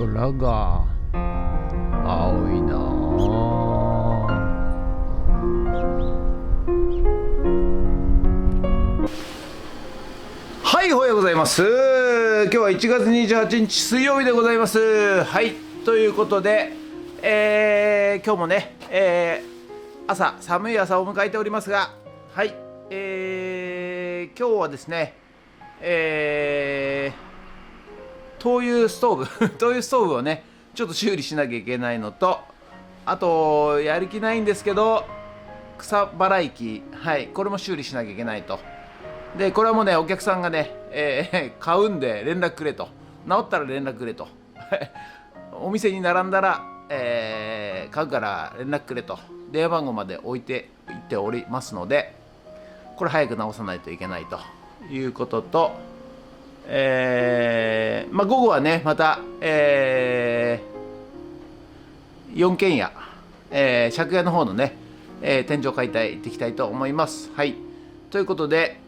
空が青いなあ。はい、おはようございます。今日は1月28日水曜日でございます。はい、ということで、今日もね、寒い朝を迎えておりますが、はい、今日はですね、灯油ストーブをねちょっと修理しなきゃいけないのと、あとやる気ないんですけど草払い機、はい、これも修理しなきゃいけないと。でこれはもうねお客さんがね、買うんで連絡くれと、治ったら連絡くれとお店に並んだら、買うから連絡くれと電話番号まで置いていっておりますので、これ早く直さないといけないということと、午後はねまた、4軒家、借家の方のね、天井解体行っていきたいと思います。はい、ということで、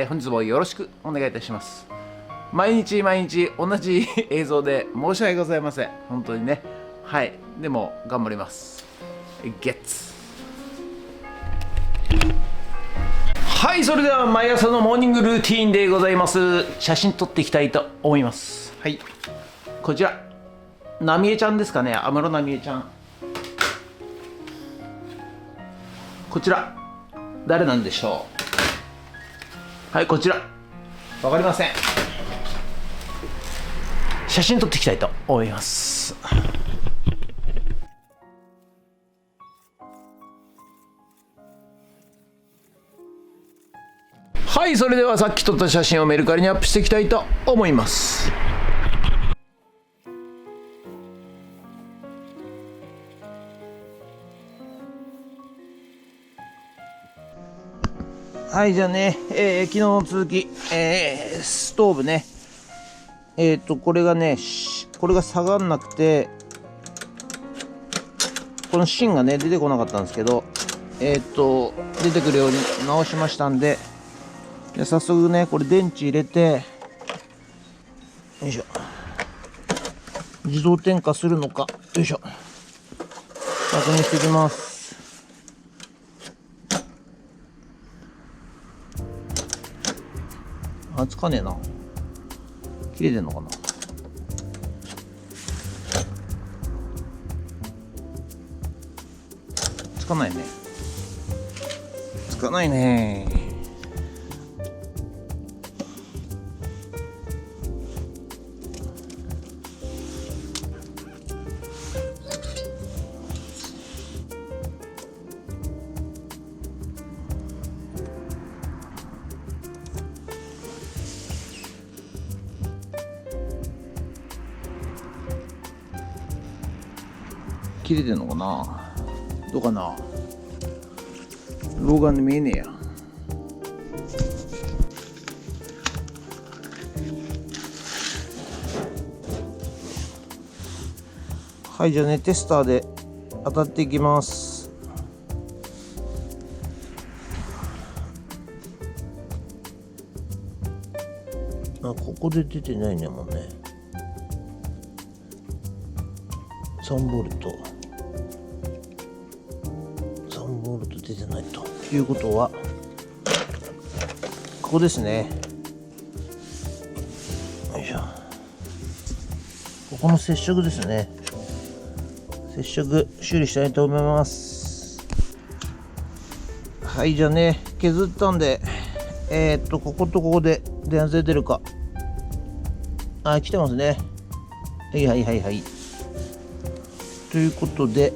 本日もよろしくお願いいたします。毎日同じ映像で申し訳ございません、本当にね。はい、でも頑張ります。ゲッツ。はい、それでは毎朝のモーニングルーティーンでございます。写真撮っていきたいと思います。はい、こちらなみえちゃんですかね、安室奈美恵ちゃん。こちら誰なんでしょう。はい、こちらわかりません。写真撮っていきたいと思います。はい、それではさっき撮った写真をメルカリにアップしていきたいと思います。はい、じゃあね、昨日の続き、ストーブね、これがね、これが下がんなくて、この芯がね出てこなかったんですけど、出てくるように直しましたんで、じゃあ早速ねこれ電池入れて、よいしょ、自動点火するのか、よいしょ、確認していきます。つかねえな、切れてんのかな。つかないね、つかないね。切れてんのかな、どうかな、老眼で見えねえや。はい、じゃあねテスターで当たっていきます。ここで出てないね、もうね。3ボルト出てないということは、ここですね。よいしょ、ここの接触ですね。接触修理したいと思います。はい、じゃあね削ったんで、こことここで電圧出てるか、来てますね。はい、ということで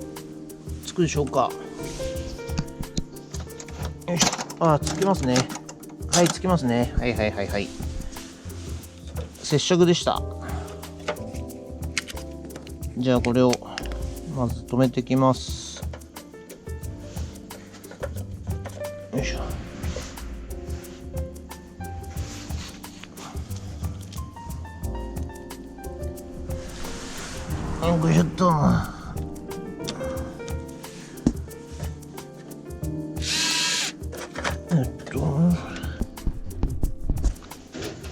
つくでしょうか。よいしょ、つきますね。はい、つきますね。はい、接触でした。じゃあこれをまず止めていきます。よいしょ、よいしょっと。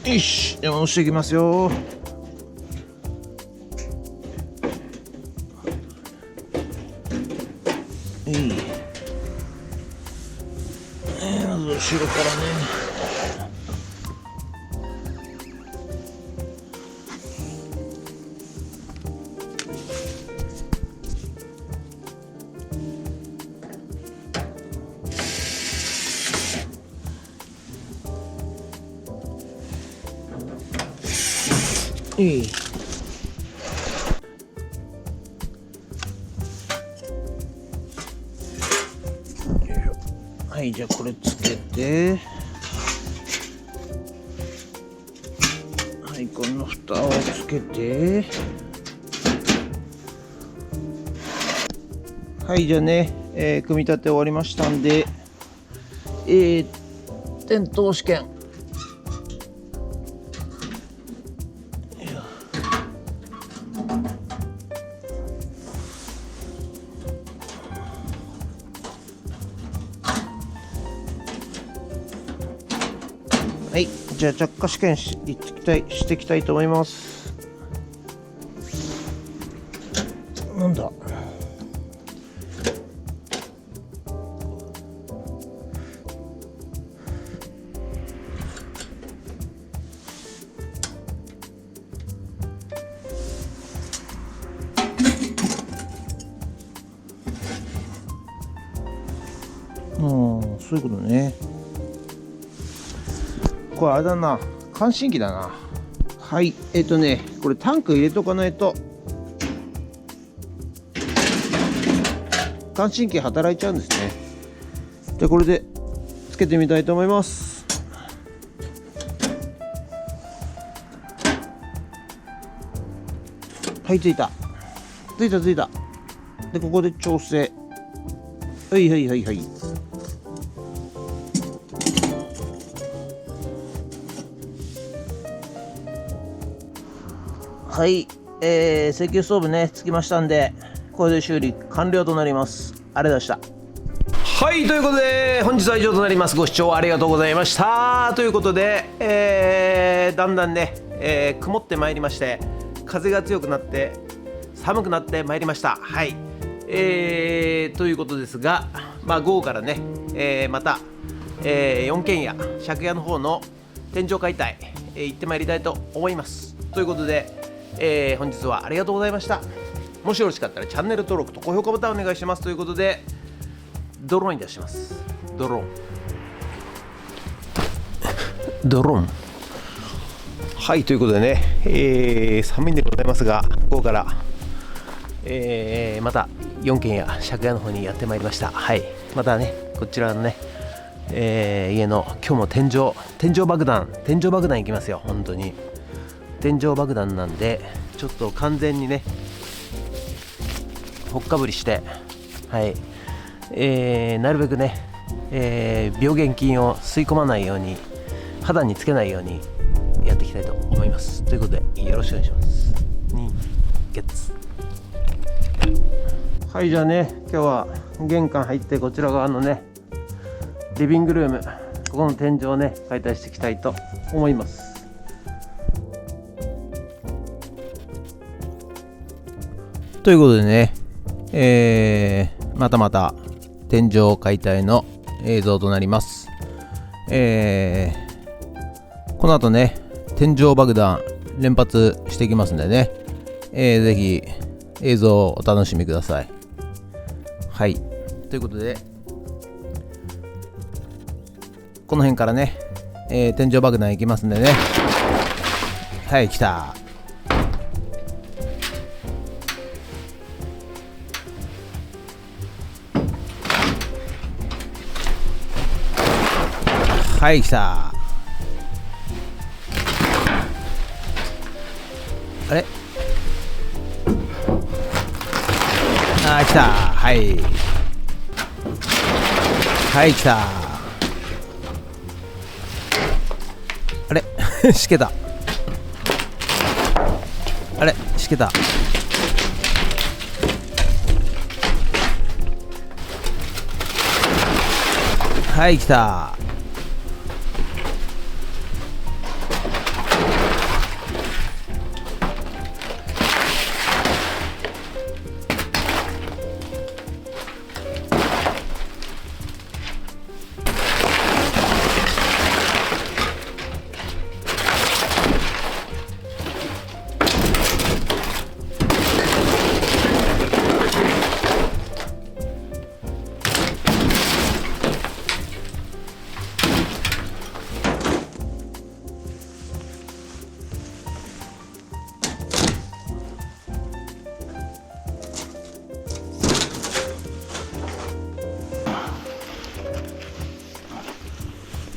よし、でも押していきますよ。まず後ろからね。はい、じゃあこれつけて、はい、この蓋をつけて、はい、じゃあね、組み立て終わりましたんで、点灯試験。はい、じゃあ着火試験していきたいと思います。なんだ。そういうことね。これあれだな、乾芯機だな。はい、これタンク入れとかないと乾芯機働いちゃうんですね。じゃあこれでつけてみたいと思います。はい、ついたで、ここで調整。はいはいはいはい。はい、石油ストーブねつきましたんで、これで修理完了となります。ありがとうございました。はい、ということで本日は以上となります。ご視聴ありがとうございました。ということで、だんだんね、曇ってまいりまして、風が強くなって寒くなってまいりました。はい、ということですが、午後からね、また、4軒家借家の方の天井解体、行ってまいりたいと思います。ということで、本日はありがとうございました。もしよろしかったらチャンネル登録と高評価ボタンお願いします。ということで、ドローンに出します。ドローンはい、ということでね、寒いんでございますが、午後から、また4軒家借家の方にやってまいりました。はい、またねこちらのね、家の今日も天井爆弾いきますよ。本当に天井爆弾なんで、ちょっと完全にねほっかぶりして、はい、なるべくね、病原菌を吸い込まないように、肌につけないようにやっていきたいと思います。ということでよろしくお願いします。ゲッツ。はい、じゃあね、今日は玄関入ってこちら側のねリビングルーム、ここの天井をね解体していきたいと思います。ということでね、また天井解体の映像となります。この後ね天井爆弾連発していきますんでね、ぜひ映像をお楽しみください。はい、ということでこの辺からね、天井爆弾いきますんでね。はい、来た。はい、来た。あれ、来た。はいはい、来た。あれしけた。あれしけた。はい、来た。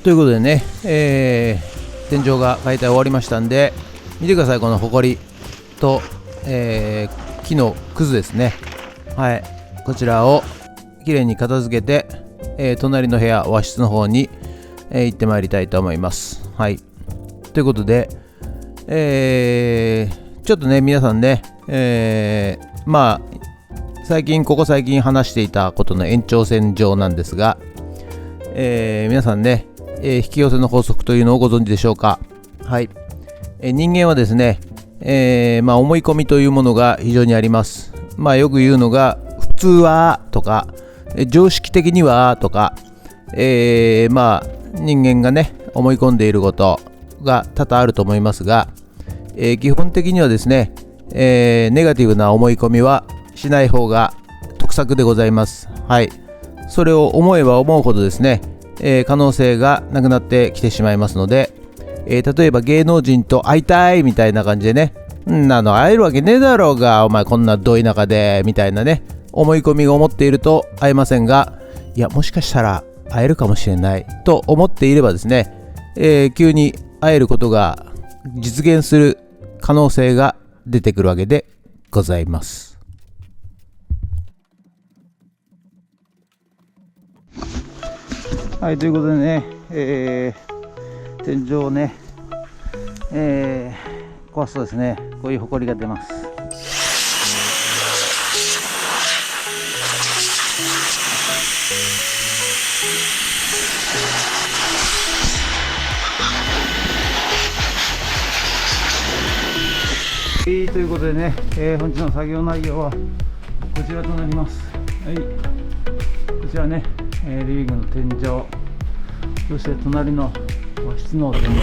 ということでね、天井が解体終わりましたんで、見てください、このホコリと、木のくずですね。はい、こちらをきれいに片付けて、隣の部屋、和室の方に、行ってまいりたいと思います。はい、ということで、ちょっとね皆さんね、まあここ最近話していたことの延長線上なんですが、皆さんね、引き寄せの法則というのをご存知でしょうか。はい、人間はですね、思い込みというものが非常にあります。よく言うのが普通はとか、常識的にはとか、人間がね思い込んでいることが多々あると思いますが、基本的にはですね、ネガティブな思い込みはしない方が得策でございます。はい、それを思えば思うほどですね、可能性がなくなってきてしまいますので、例えば芸能人と会いたいみたいな感じでね、会えるわけねえだろうが、お前こんなど田舎でみたいなね思い込みを持っていると会えませんが、いやもしかしたら会えるかもしれないと思っていればですね、急に会えることが実現する可能性が出てくるわけでございます。はい、ということでね、天井をね、壊すとですね、こういうホコリが出ます。ということでね、本日の作業内容はこちらとなります。はい、こちらね、リビングの天井、そして隣の和室の天井、はい、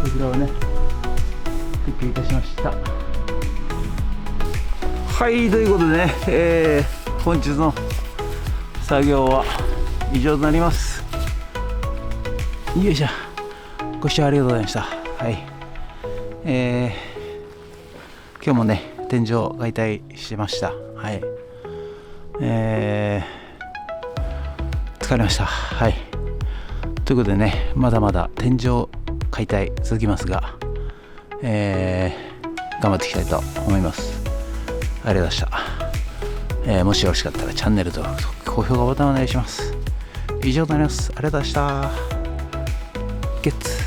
こちらをね撤去いたしました。はい、ということでね、本日の作業は以上となります。よいしょ、ご視聴ありがとうございました。はい、今日もね天井解体してました。はい、疲れました。はい、ということでね、まだまだ天井解体続きますが、頑張っていきたいと思います。ありがとうございました。もしよろしかったらチャンネル登録と高評価ボタンお願いします。以上となります。ありがとうございました。ゲッツ